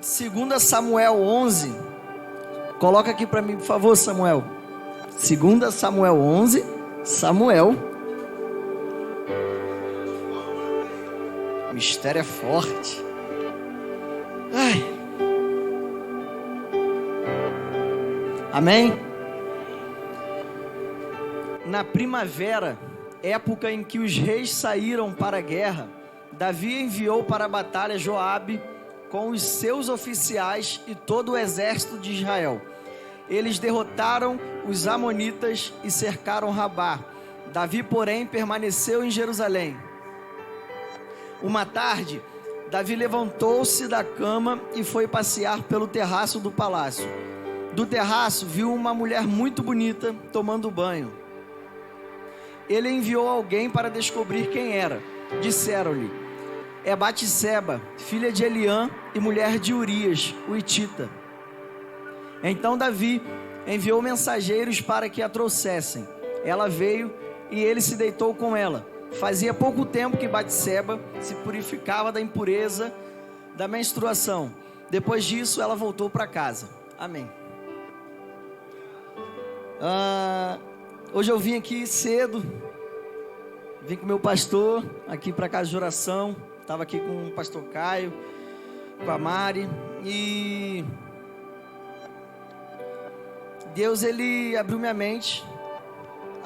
2 Samuel 11. Coloca aqui para mim, por favor, Samuel. 2 Samuel 11. Samuel. O mistério é forte. Ai. Amém? Na primavera, época em que os reis saíram para a guerra, Davi enviou para a batalha Joabe com os seus oficiais e todo o exército de Israel. Eles derrotaram os amonitas e cercaram Rabá. Davi, porém, permaneceu em Jerusalém. Uma tarde, Davi levantou-se da cama e foi passear pelo terraço do palácio. Do terraço, viu uma mulher muito bonita tomando banho. Ele enviou alguém para descobrir quem era. Disseram-lhe: é Batseba, filha de Eliã e mulher de Urias, o hitita. Então Davi enviou mensageiros para que a trouxessem. Ela veio e ele se deitou com ela. Fazia pouco tempo que Batseba se purificava da impureza da menstruação. Depois disso, ela voltou para casa. Amém. Hoje eu vim aqui cedo. Vim com o meu pastor aqui para casa de oração. Estava aqui com o pastor Caio, com a Mari. E Deus, ele abriu minha mente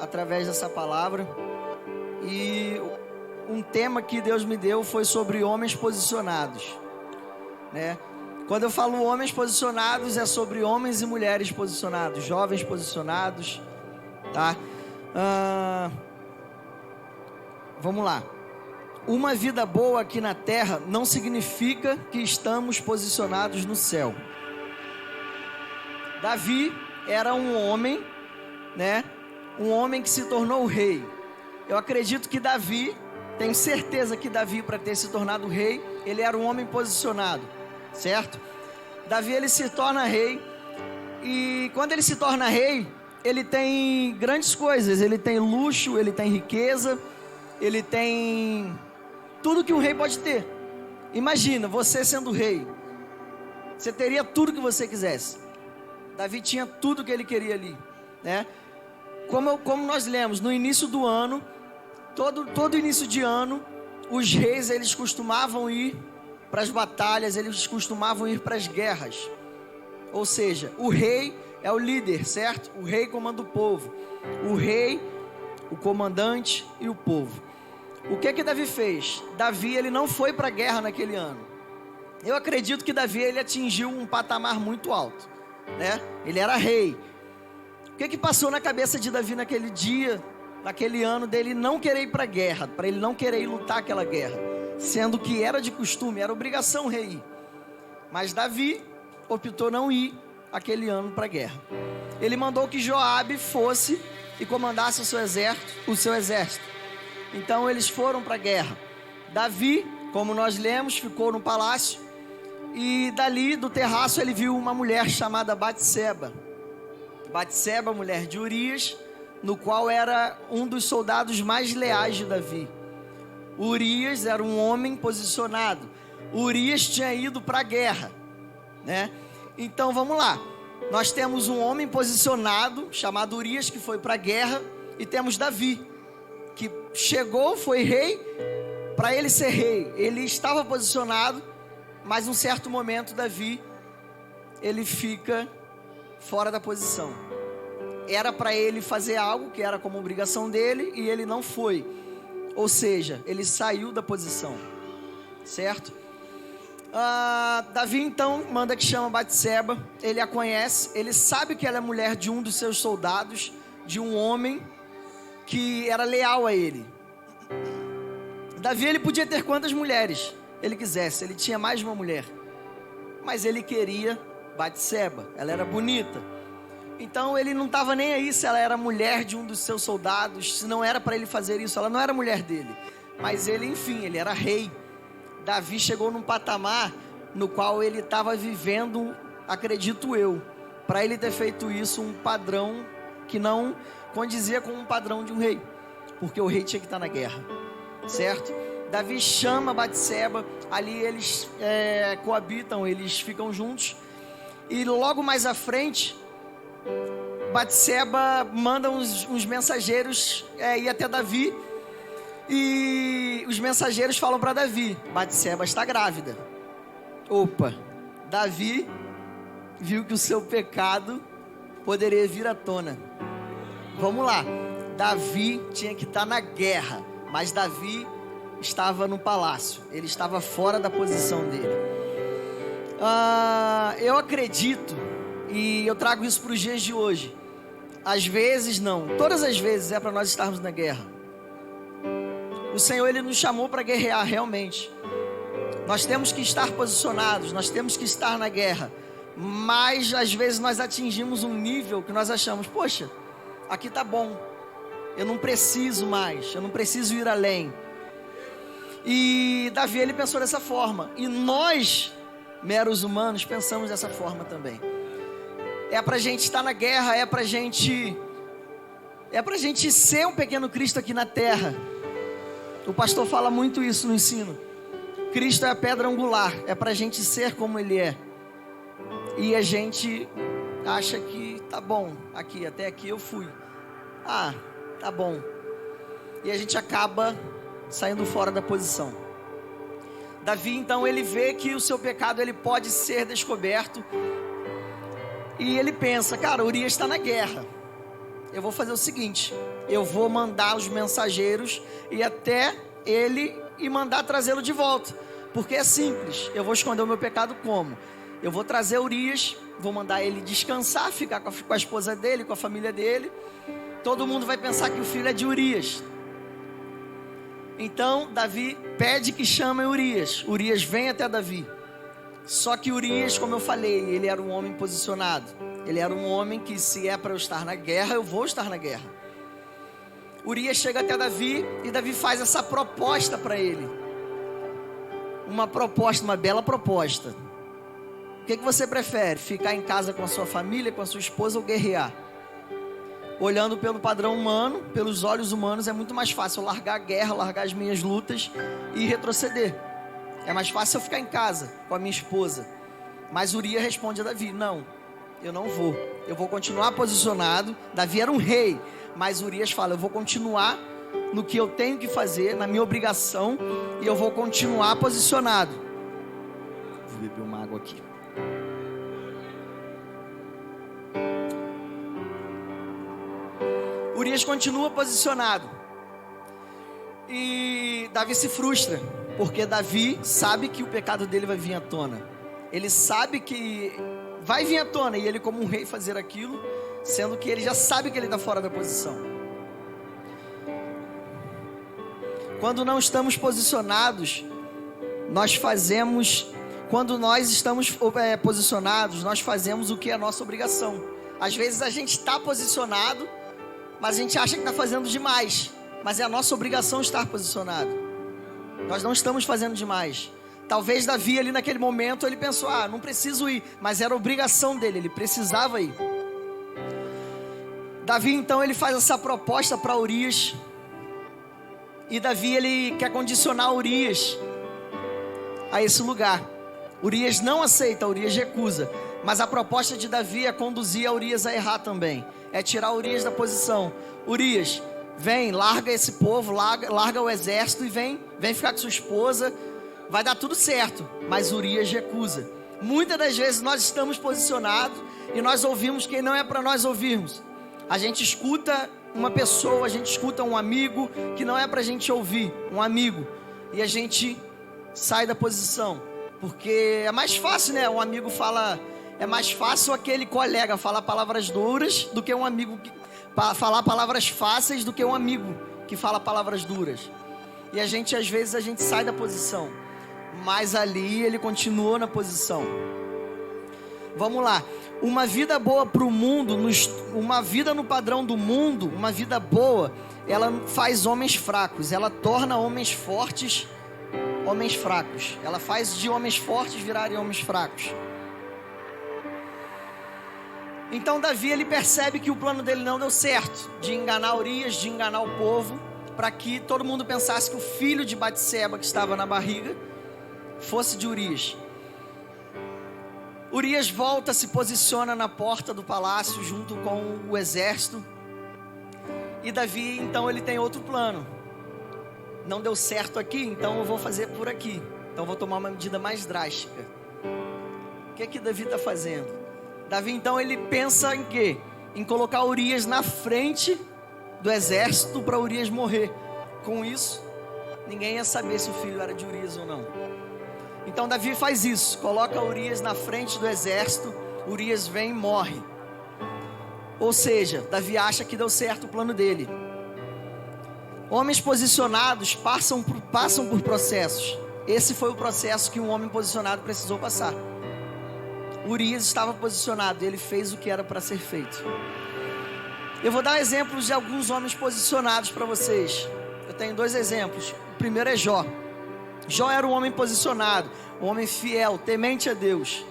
através dessa palavra. E um tema que Deus me deu foi sobre homens posicionados, né? Quando eu falo homens posicionados, é sobre homens e mulheres posicionados, jovens posicionados, tá? Vamos lá. Uma vida boa aqui na terra não significa que estamos posicionados no céu. Davi era um homem, né? Um homem que se tornou rei. Eu acredito que Davi, tenho certeza que Davi, para ter se tornado rei, ele era um homem posicionado, certo? Davi, ele se torna rei, e quando ele se torna rei, ele tem grandes coisas, ele tem luxo, ele tem riqueza, ele tem tudo que um rei pode ter. Imagina, você sendo rei, você teria tudo que você quisesse. Davi tinha tudo que ele queria ali, né? Como nós lemos, no início do ano, todo início de ano, os reis, eles costumavam ir para as batalhas, eles costumavam ir para as guerras. Ou seja, o rei é o líder, certo? O rei comanda o povo. O rei, o comandante e o povo. O que Davi fez? Davi, ele não foi para a guerra naquele ano. Eu acredito que Davi, ele atingiu um patamar muito alto, né? Ele era rei. O que passou na cabeça de Davi naquele dia, naquele ano, dele não querer ir para a guerra, para ele não querer ir lutar aquela guerra, sendo que era de costume, era obrigação o rei ir. Mas Davi optou não ir aquele ano para a guerra. Ele mandou que Joabe fosse e comandasse o seu exército. Então eles foram para a guerra. Davi, como nós lemos, ficou no palácio, e dali do terraço ele viu uma mulher chamada Batseba. Batseba, mulher de Urias, no qual era um dos soldados mais leais de Davi. Urias era um homem posicionado. Urias tinha ido para a guerra, né? Então vamos lá. Nós temos um homem posicionado chamado Urias, que foi para a guerra, e temos Davi, que chegou, foi rei. Para ele ser rei, ele estava posicionado, mas em um certo momento Davi, ele fica fora da posição. Era para ele fazer algo que era como obrigação dele, e ele não foi. Ou seja, ele saiu da posição, certo? Davi então manda que chama Batseba. Ele a conhece, ele sabe que ela é mulher de um dos seus soldados, de um homem que era leal a ele. Davi, ele podia ter quantas mulheres ele quisesse, ele tinha mais de uma mulher, mas ele queria Batseba, ela era bonita. Então ele não estava nem aí se ela era mulher de um dos seus soldados, se não era para ele fazer isso, ela não era mulher dele. Mas ele, enfim, ele era rei. Davi chegou num patamar no qual ele estava vivendo, acredito eu, para ele ter feito isso, um padrão que não condizia com um padrão de um rei, porque o rei tinha que estar na guerra, certo? Davi chama Batseba, ali eles coabitam, eles ficam juntos. E logo mais à frente, Batseba manda uns mensageiros ir até Davi. E os mensageiros falam para Davi: Batseba está grávida. Opa, Davi viu que o seu pecado poderia vir à tona. Vamos lá, Davi tinha que estar na guerra, mas Davi estava no palácio, ele estava fora da posição dele. Eu acredito, e eu trago isso para os dias de hoje, às vezes não, todas as vezes é para nós estarmos na guerra. O Senhor, Ele nos chamou para guerrear realmente. Nós temos que estar posicionados, nós temos que estar na guerra, mas às vezes nós atingimos um nível que nós achamos: poxa, aqui tá bom, eu não preciso mais, eu não preciso ir além. E Davi, ele pensou dessa forma, e nós, meros humanos, pensamos dessa forma também. É pra gente estar na guerra, é pra gente ser um pequeno Cristo aqui na terra. O pastor fala muito isso no ensino. Cristo é a pedra angular, é pra gente ser como Ele é. E a gente acha que tá bom, até aqui eu fui. Tá bom. E a gente acaba saindo fora da posição. Davi, então, ele vê que o seu pecado, ele pode ser descoberto. E ele pensa: cara, Urias está na guerra. Eu vou fazer o seguinte: eu vou mandar os mensageiros e até ele e mandar trazê-lo de volta. Porque é simples, eu vou esconder o meu pecado como? Eu vou trazer Urias, vou mandar ele descansar, ficar com a esposa dele, com a família dele. Todo mundo vai pensar que o filho é de Urias. Então Davi pede que chamem Urias. Urias vem até Davi. Só que Urias, como eu falei, ele era um homem posicionado. Ele era um homem que, se é para eu estar na guerra, eu vou estar na guerra. Urias chega até Davi e Davi faz essa proposta para ele. Uma proposta, uma bela proposta. O que você prefere? Ficar em casa com a sua família, com a sua esposa, ou guerrear? Olhando pelo padrão humano, pelos olhos humanos, é muito mais fácil eu largar a guerra, largar as minhas lutas e retroceder. É mais fácil eu ficar em casa com a minha esposa. Mas Urias responde a Davi: não, eu não vou. Eu vou continuar posicionado. Davi era um rei, mas Urias fala: eu vou continuar no que eu tenho que fazer, na minha obrigação, e eu vou continuar posicionado. Vou beber uma água aqui. Urias continua posicionado. E Davi se frustra, porque Davi sabe que o pecado dele vai vir à tona. Ele sabe que vai vir à tona, e ele, como um rei, fazer aquilo, sendo que ele já sabe que ele está fora da posição. Quando não estamos posicionados, quando nós estamos posicionados, nós fazemos o que é a nossa obrigação. Às vezes a gente está posicionado, mas a gente acha que está fazendo demais. Mas é a nossa obrigação estar posicionado. Nós não estamos fazendo demais. Talvez Davi ali naquele momento ele pensou: não preciso ir. Mas era a obrigação dele, ele precisava ir. Davi então ele faz essa proposta para Urias. E Davi ele quer condicionar Urias a esse lugar. Urias não aceita, Urias recusa. Mas a proposta de Davi é conduzir a Urias a errar também. É tirar Urias da posição. Urias, vem, larga esse povo, larga o exército e vem ficar com sua esposa. Vai dar tudo certo. Mas Urias recusa. Muitas das vezes nós estamos posicionados e nós ouvimos quem não é para nós ouvirmos. A gente escuta uma pessoa, a gente escuta um amigo que não é para a gente ouvir, um amigo. E a gente sai da posição. Porque é mais fácil, né? Um amigo fala... É mais fácil aquele colega falar palavras duras do que um amigo falar palavras fáceis do que um amigo que fala palavras duras. E a gente, às vezes, a gente sai da posição. Mas ali ele continuou na posição. Vamos lá. Uma vida boa para o mundo, uma vida no padrão do mundo, uma vida boa, ela faz homens fracos. Ela torna homens fortes, homens fracos. Ela faz de homens fortes virarem homens fracos. Então Davi ele percebe que o plano dele não deu certo, de enganar Urias, de enganar o povo, para que todo mundo pensasse que o filho de Batseba, que estava na barriga, fosse de Urias. Urias volta, se posiciona na porta do palácio junto com o exército. E Davi, então, ele tem outro plano. Não deu certo aqui, então eu vou fazer por aqui. Então eu vou tomar uma medida mais drástica. O que é que Davi está fazendo? Davi, então, ele pensa em quê? Em colocar Urias na frente do exército para Urias morrer. Com isso, ninguém ia saber se o filho era de Urias ou não. Então Davi faz isso, coloca Urias na frente do exército. Urias vem e morre. Ou seja, Davi acha que deu certo o plano dele. Homens posicionados passam por processos. Esse foi o processo que um homem posicionado precisou passar. Urias estava posicionado, ele fez o que era para ser feito. Eu vou dar exemplos de alguns homens posicionados para vocês. Eu tenho 2 exemplos. O primeiro é Jó. Jó era um homem posicionado, um homem fiel, temente a Deus.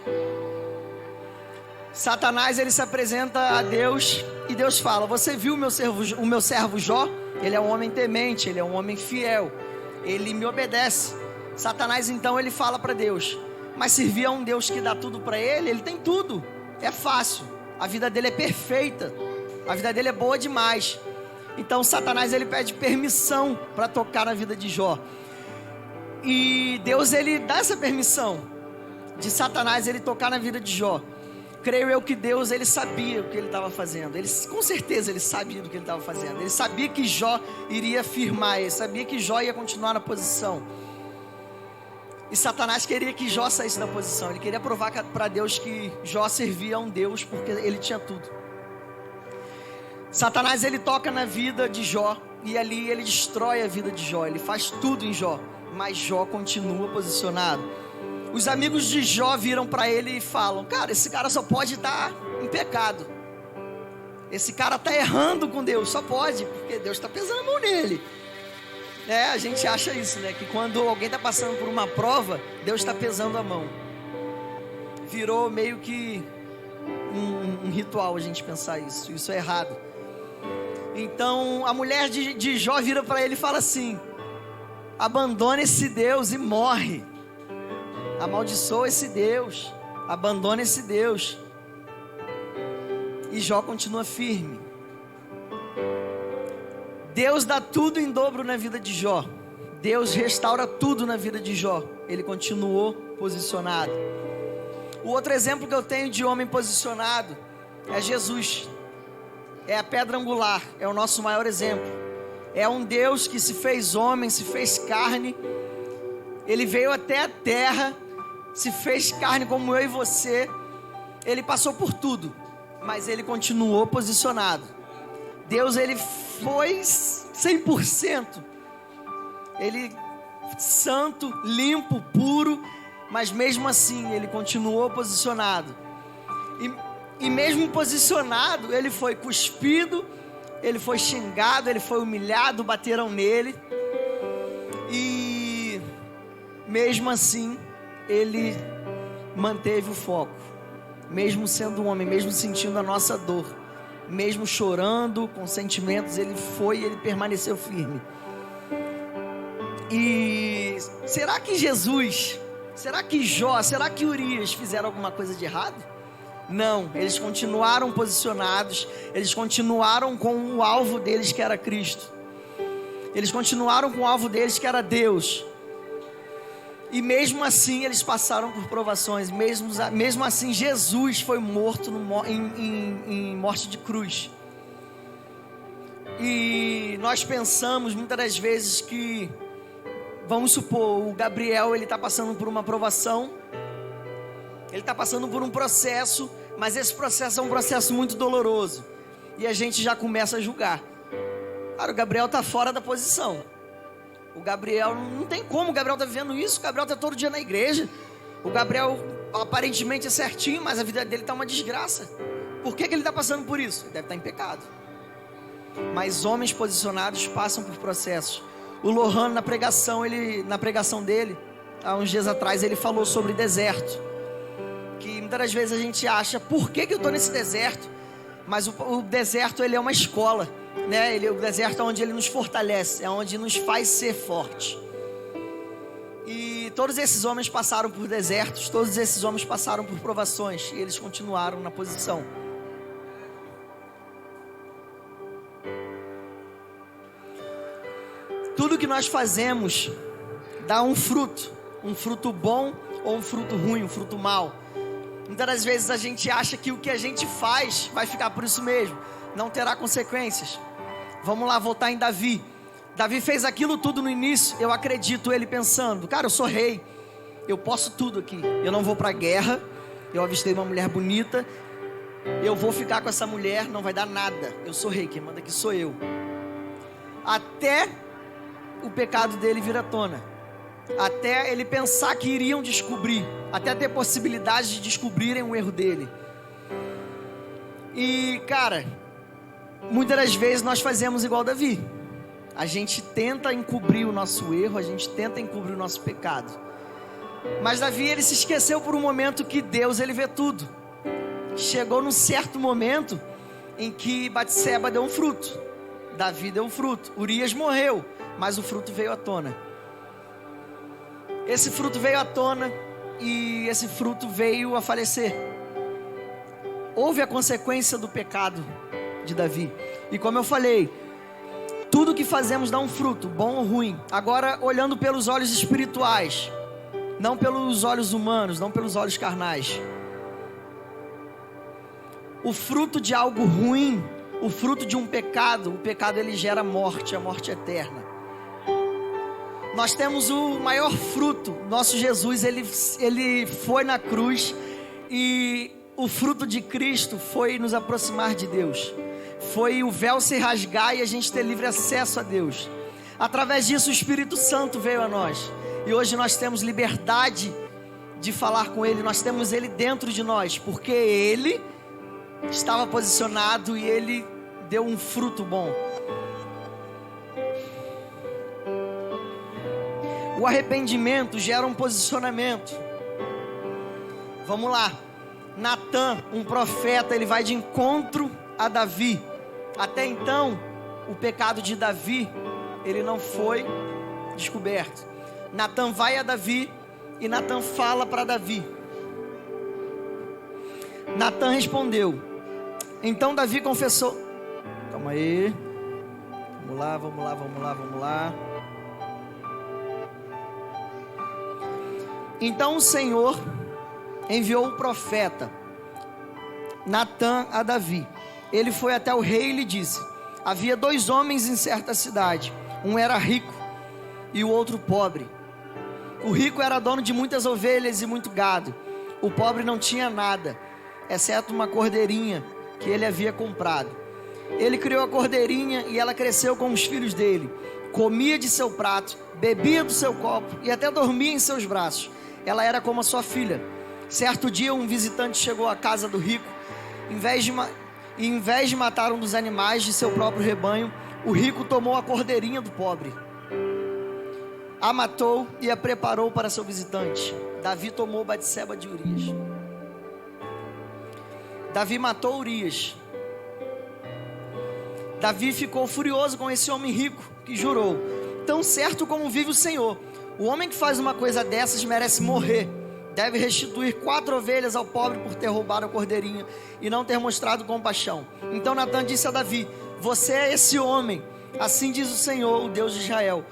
Satanás, ele se apresenta a Deus e Deus fala: você viu o meu servo Jó? Ele é um homem temente, ele é um homem fiel, ele me obedece. Satanás, então, ele fala para Deus: mas servir a um Deus que dá tudo para ele, ele tem tudo, é fácil, a vida dele é perfeita, a vida dele é boa demais. Então Satanás, ele pede permissão para tocar na vida de Jó. E Deus, ele dá essa permissão de Satanás ele tocar na vida de Jó. Creio eu que Deus, ele sabia o que ele estava fazendo. Com certeza ele sabia do que ele estava fazendo. Ele sabia que Jó iria firmar, ele sabia que Jó ia continuar na posição. E Satanás queria que Jó saísse da posição. Ele queria provar para Deus que Jó servia a um Deus, porque ele tinha tudo. Satanás, ele toca na vida de Jó, e ali ele destrói a vida de Jó. Ele faz tudo em Jó, mas Jó continua posicionado. Os amigos de Jó viram para ele e falam: cara, esse cara só pode estar em pecado. Esse cara está errando com Deus, só pode, porque Deus está pesando a mão nele. A gente acha isso, né? Que quando alguém está passando por uma prova, Deus está pesando a mão. Virou meio que um ritual a gente pensar isso. Isso é errado. Então a mulher de Jó vira para ele e fala assim: abandona esse Deus e morre. Amaldiçoa esse Deus, abandona esse Deus. E Jó continua firme. Deus dá tudo em dobro na vida de Jó. Deus restaura tudo na vida de Jó. Ele continuou posicionado. O outro exemplo que eu tenho de homem posicionado é Jesus. É a pedra angular, é o nosso maior exemplo. É um Deus que se fez homem, se fez carne. Ele veio até a terra, se fez carne como eu e você. Ele passou por tudo, mas ele continuou posicionado. Deus, ele foi 100%. Ele santo, limpo, puro, mas mesmo assim ele continuou posicionado. E mesmo posicionado, ele foi cuspido, ele foi xingado, ele foi humilhado, bateram nele. E mesmo assim, ele manteve o foco. Mesmo sendo um homem, mesmo sentindo a nossa dor, mesmo chorando, com sentimentos, ele permaneceu firme. E será que Jesus, será que Jó, será que Urias fizeram alguma coisa de errado? Não, eles continuaram posicionados, eles continuaram com o alvo deles, que era Cristo. Eles continuaram com o alvo deles, que era Deus. E mesmo assim eles passaram por provações. Mesmo assim Jesus foi morto em morte de cruz. E nós pensamos muitas das vezes que, vamos supor, o Gabriel, ele está passando por uma provação, ele está passando por um processo, mas esse processo é um processo muito doloroso, e a gente já começa a julgar. Cara, o Gabriel está fora da posição. O Gabriel, não tem como, o Gabriel está vivendo isso, o Gabriel está todo dia na igreja, o Gabriel aparentemente é certinho, mas a vida dele está uma desgraça. Por que ele está passando por isso? Ele deve estar em pecado. Mas homens posicionados passam por processos. O Lohan, na pregação dele, há uns dias atrás, ele falou sobre deserto. Que muitas das vezes a gente acha: por que eu estou nesse deserto? Mas o deserto, ele é uma escola. né? O deserto é onde ele nos fortalece, é onde nos faz ser forte. E todos esses homens passaram por desertos, todos esses homens passaram por provações, e eles continuaram na posição. Tudo que nós fazemos dá um fruto bom ou um fruto ruim, um fruto mau. Muitas das vezes a gente acha que o que a gente faz vai ficar por isso mesmo, não terá consequências. Vamos lá, voltar em Davi. Davi fez aquilo tudo no início, eu acredito ele pensando, cara, eu sou rei, eu posso tudo aqui, eu não vou pra guerra, eu avistei uma mulher bonita, eu vou ficar com essa mulher, não vai dar nada, eu sou rei, quem manda aqui sou eu. Até o pecado dele vir à tona, até ele pensar que iriam descobrir, até ter possibilidade de descobrirem o erro dele. E cara, muitas das vezes nós fazemos igual Davi. A gente tenta encobrir o nosso erro, a gente tenta encobrir o nosso pecado. Mas Davi, ele se esqueceu por um momento que Deus, ele vê tudo. Chegou num certo momento em que Batseba deu um fruto, Davi deu um fruto, Urias morreu, mas o fruto veio à tona. Esse fruto veio à tona e esse fruto veio a falecer. Houve a consequência do pecado de Davi. E como eu falei, tudo que fazemos dá um fruto, bom ou ruim. Agora, olhando pelos olhos espirituais, não pelos olhos humanos, não pelos olhos carnais. O fruto de algo ruim, o fruto de um pecado, o pecado ele gera morte, a morte eterna. Nós temos o maior fruto, nosso Jesus, ele foi na cruz e o fruto de Cristo foi nos aproximar de Deus. Foi o véu se rasgar e a gente ter livre acesso a Deus. Através disso o Espírito Santo veio a nós. E hoje nós temos liberdade de falar com Ele. Nós temos Ele dentro de nós. Porque Ele estava posicionado e Ele deu um fruto bom. O arrependimento gera um posicionamento. Vamos lá. Natã, um profeta, ele vai de encontro a Davi. Até então, o pecado de Davi, ele não foi descoberto. Natã vai a Davi e Natã fala para Davi. Natã respondeu. Então Davi confessou. Calma aí. Vamos lá. Então o Senhor enviou o profeta Natã a Davi. Ele foi até o rei e lhe disse: havia 2 homens em certa cidade. Um era rico e o outro pobre. O rico era dono de muitas ovelhas e muito gado. O pobre não tinha nada, exceto uma cordeirinha que ele havia comprado. Ele criou a cordeirinha e ela cresceu com os filhos dele. Comia de seu prato, bebia do seu copo e até dormia em seus braços. Ela era como a sua filha. Certo dia um visitante chegou à casa do rico. Em vez de matar um dos animais de seu próprio rebanho, o rico tomou a cordeirinha do pobre, a matou e a preparou para seu visitante. Davi tomou Batseba de Urias. Davi matou Urias. Davi ficou furioso com esse homem rico, que jurou: tão certo como vive o Senhor, o homem que faz uma coisa dessas merece morrer. Deve restituir 4 ovelhas ao pobre por ter roubado a cordeirinha e não ter mostrado compaixão. Então Natã disse a Davi: você é esse homem, assim diz o Senhor, o Deus de Israel.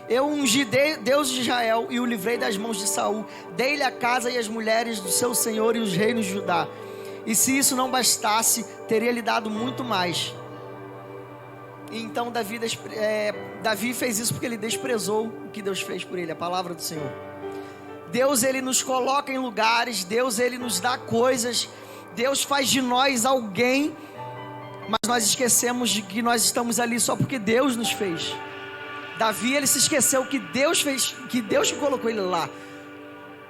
Eu ungi Deus de Israel e o livrei das mãos de Saul. Dei-lhe a casa e as mulheres do seu senhor e os reinos de Judá. E se isso não bastasse, teria lhe dado muito mais. E então Davi fez isso porque ele desprezou o que Deus fez por ele, a palavra do Senhor. Deus, ele nos coloca em lugares, Deus, ele nos dá coisas, Deus faz de nós alguém, mas nós esquecemos de que nós estamos ali só porque Deus nos fez. Davi, ele se esqueceu que Deus fez, que Deus colocou ele lá.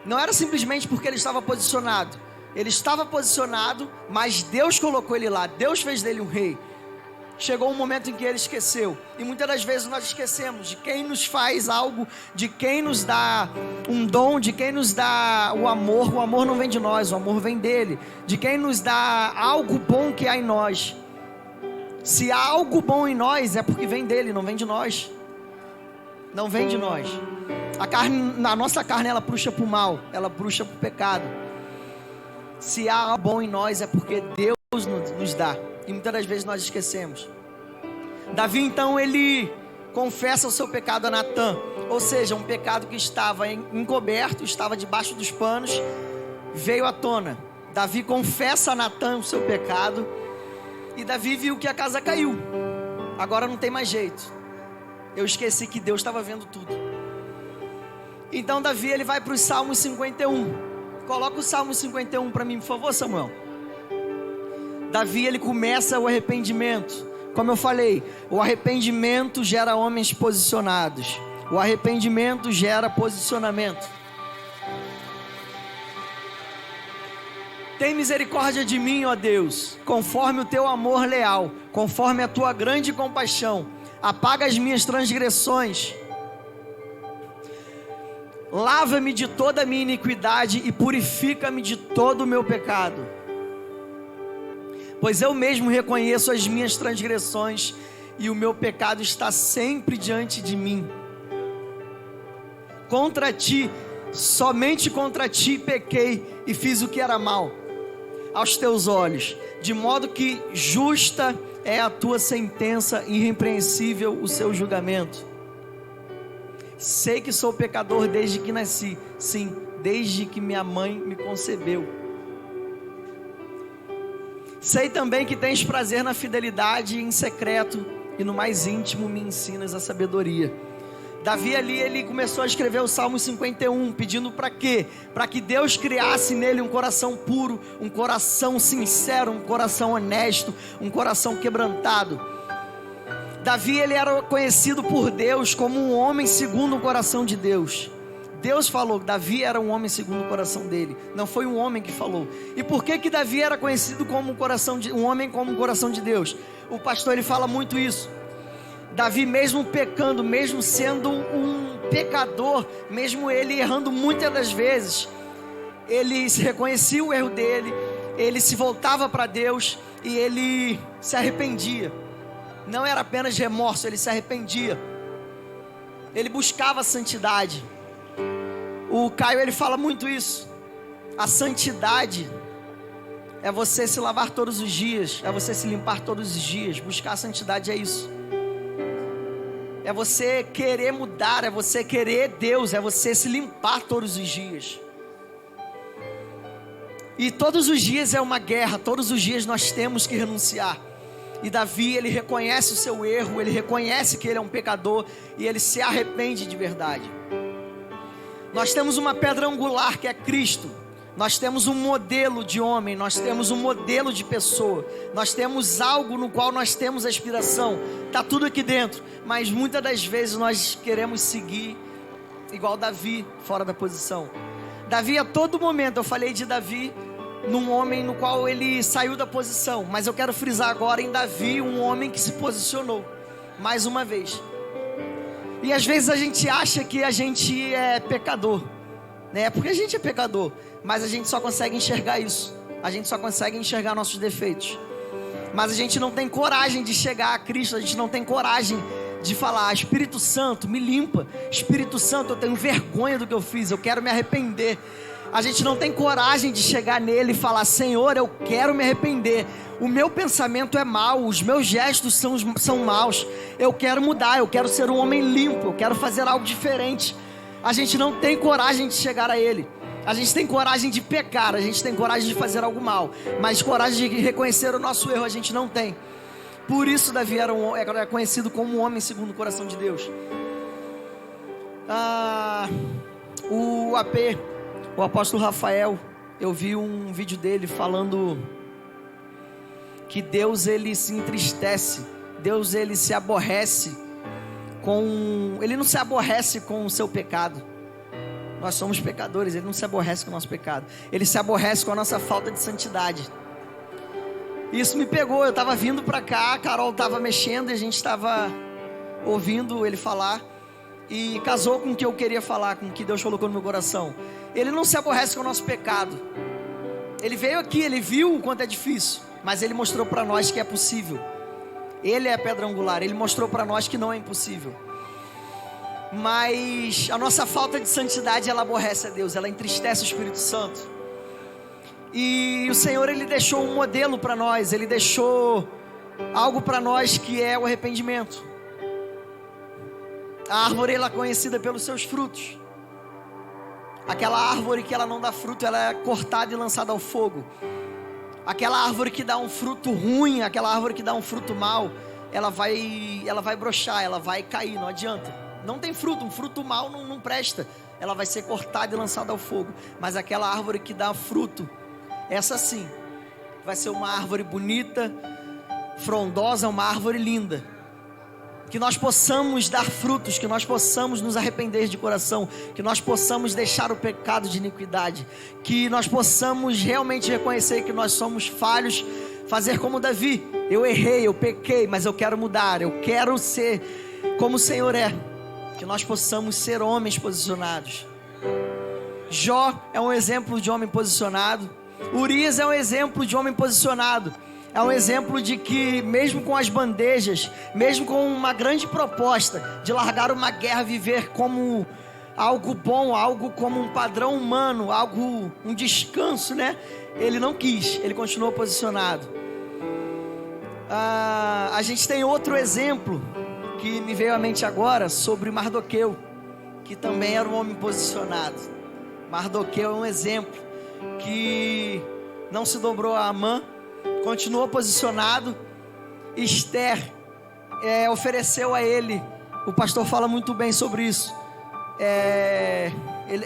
Não era simplesmente porque ele estava posicionado. Ele estava posicionado, mas Deus colocou ele lá. Deus fez dele um rei. Chegou um momento em que ele esqueceu. E muitas das vezes nós esquecemos de quem nos faz algo, de quem nos dá um dom, de quem nos dá o amor. O amor não vem de nós, o amor vem dele. De quem nos dá algo bom que há em nós. Se há algo bom em nós, é porque vem dele, não vem de nós. Não vem de nós. A nossa carne, ela puxa para o mal, ela puxa para o pecado. Se há algo bom em nós, é porque Deus nos dá. E muitas das vezes nós esquecemos. Davi, então, ele confessa o seu pecado a Natã. Ou seja, um pecado que estava encoberto, estava debaixo dos panos, veio à tona. Davi confessa a Natã o seu pecado. E Davi viu que a casa caiu. Agora não tem mais jeito. Eu esqueci que Deus estava vendo tudo. Então Davi, ele vai para os Salmos 51. Coloca o Salmo 51 para mim, por favor, Samuel. Davi, ele começa o arrependimento. Como eu falei, o arrependimento gera homens posicionados. O arrependimento gera posicionamento. Tem misericórdia de mim, ó Deus, conforme o teu amor leal, conforme a tua grande compaixão. Apaga as minhas transgressões. Lava-me de toda a minha iniquidade e purifica-me de todo o meu pecado. Pois eu mesmo reconheço as minhas transgressões e o meu pecado está sempre diante de mim. Contra ti, somente contra ti pequei e fiz o que era mal aos teus olhos, de modo que justa é a tua sentença e irrepreensível o seu julgamento. Sei que sou pecador desde que nasci, sim, desde que minha mãe me concebeu. Sei também que tens prazer na fidelidade em secreto e no mais íntimo me ensinas a sabedoria. Davi ali, ele começou a escrever o Salmo 51, pedindo para quê? Para que Deus criasse nele um coração puro, um coração sincero, um coração honesto, um coração quebrantado. Davi, ele era conhecido por Deus como um homem segundo o coração de Deus. Deus falou que Davi era um homem segundo o coração dele, não foi um homem que falou. E por que Davi era conhecido como um homem como o coração de Deus? O pastor, ele fala muito isso. Davi, mesmo pecando, mesmo sendo um pecador, mesmo ele errando muitas das vezes, ele se reconhecia o erro dele, ele se voltava para Deus e ele se arrependia. Não era apenas remorso, ele se arrependia. Ele buscava a santidade. O Caio, ele fala muito isso. A santidade é você se lavar todos os dias, é você se limpar todos os dias. Buscar a santidade é isso. É você querer mudar, é você querer Deus, é você se limpar todos os dias. E todos os dias é uma guerra, todos os dias nós temos que renunciar. E Davi, ele reconhece o seu erro, ele reconhece que ele é um pecador e ele se arrepende de verdade. Nós temos uma pedra angular que é Cristo. Nós temos um modelo de homem, nós temos um modelo de pessoa, nós temos algo no qual nós temos aspiração, está tudo aqui dentro, mas muitas das vezes nós queremos seguir igual Davi, fora da posição. Davi, a todo momento, eu falei de Davi, num homem no qual ele saiu da posição, mas eu quero frisar agora em Davi, um homem que se posicionou, mais uma vez. E às vezes a gente acha que a gente é pecador, né? Porque a gente é pecador, mas a gente só consegue enxergar isso. A gente só consegue enxergar nossos defeitos. Mas a gente não tem coragem de chegar a Cristo. A gente não tem coragem de falar: Espírito Santo, me limpa. Espírito Santo, eu tenho vergonha do que eu fiz, eu quero me arrepender. A gente não tem coragem de chegar nele e falar: Senhor, eu quero me arrepender. O meu pensamento é mau, os meus gestos são maus. Eu quero mudar, eu quero ser um homem limpo, eu quero fazer algo diferente. A gente não tem coragem de chegar a ele. A gente tem coragem de pecar, a gente tem coragem de fazer algo mal, mas coragem de reconhecer o nosso erro a gente não tem. Por isso Davi era conhecido como um homem segundo o coração de Deus. O apóstolo Rafael, eu vi um vídeo dele falando que Deus, ele se entristece, Deus, ele se aborrece ele não se aborrece com o seu pecado. Nós somos pecadores, ele não se aborrece com o nosso pecado, ele se aborrece com a nossa falta de santidade. Isso me pegou, eu estava vindo para cá, a Carol estava mexendo e a gente estava ouvindo ele falar, e casou com o que eu queria falar, com o que Deus colocou no meu coração. Ele não se aborrece com o nosso pecado. Ele veio aqui, ele viu o quanto é difícil, mas ele mostrou para nós que é possível. Ele é a pedra angular. Ele mostrou para nós que não é impossível. Mas a nossa falta de santidade, ela aborrece a Deus, ela entristece o Espírito Santo. E o Senhor, Ele deixou um modelo para nós. Ele deixou algo para nós que é o arrependimento. A árvore, ela é conhecida pelos seus frutos. Aquela árvore que ela não dá fruto, ela é cortada e lançada ao fogo. Aquela árvore que dá um fruto ruim, aquela árvore que dá um fruto mau, ela vai brochar, ela vai cair, não adianta. Não tem fruto, um fruto mau não presta. Ela vai ser cortada e lançada ao fogo. Mas aquela árvore que dá fruto, essa sim, vai ser uma árvore bonita, frondosa, uma árvore linda. Que nós possamos dar frutos, que nós possamos nos arrepender de coração, que nós possamos deixar o pecado de iniquidade, que nós possamos realmente reconhecer que nós somos falhos, fazer como Davi: eu errei, eu pequei, mas eu quero mudar, eu quero ser como o Senhor é. Que nós possamos ser homens posicionados. Jó é um exemplo de homem posicionado. Urias é um exemplo de homem posicionado. É um exemplo de que mesmo com as bandejas, mesmo com uma grande proposta de largar uma guerra, viver como algo bom, algo como um padrão humano, algo, um descanso, né? Ele não quis, ele continuou posicionado. A gente tem outro exemplo que me veio à mente agora, sobre Mardoqueu, que também era um homem posicionado. Mardoqueu é um exemplo que não se dobrou a Amã, continuou posicionado. Esther ofereceu a ele, o pastor fala muito bem sobre isso,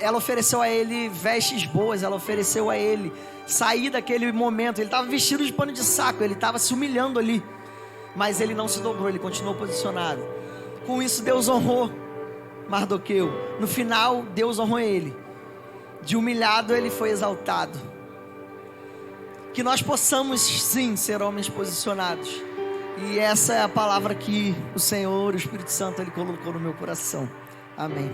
ela ofereceu a ele vestes boas, ela ofereceu a ele sair daquele momento. Ele estava vestido de pano de saco, ele estava se humilhando ali, mas ele não se dobrou, ele continuou posicionado. Com isso Deus honrou Mardoqueu. No final Deus honrou ele. De humilhado ele foi exaltado. Que nós possamos sim ser homens posicionados. E essa é a palavra que o Senhor, o Espírito Santo, Ele colocou no meu coração. Amém.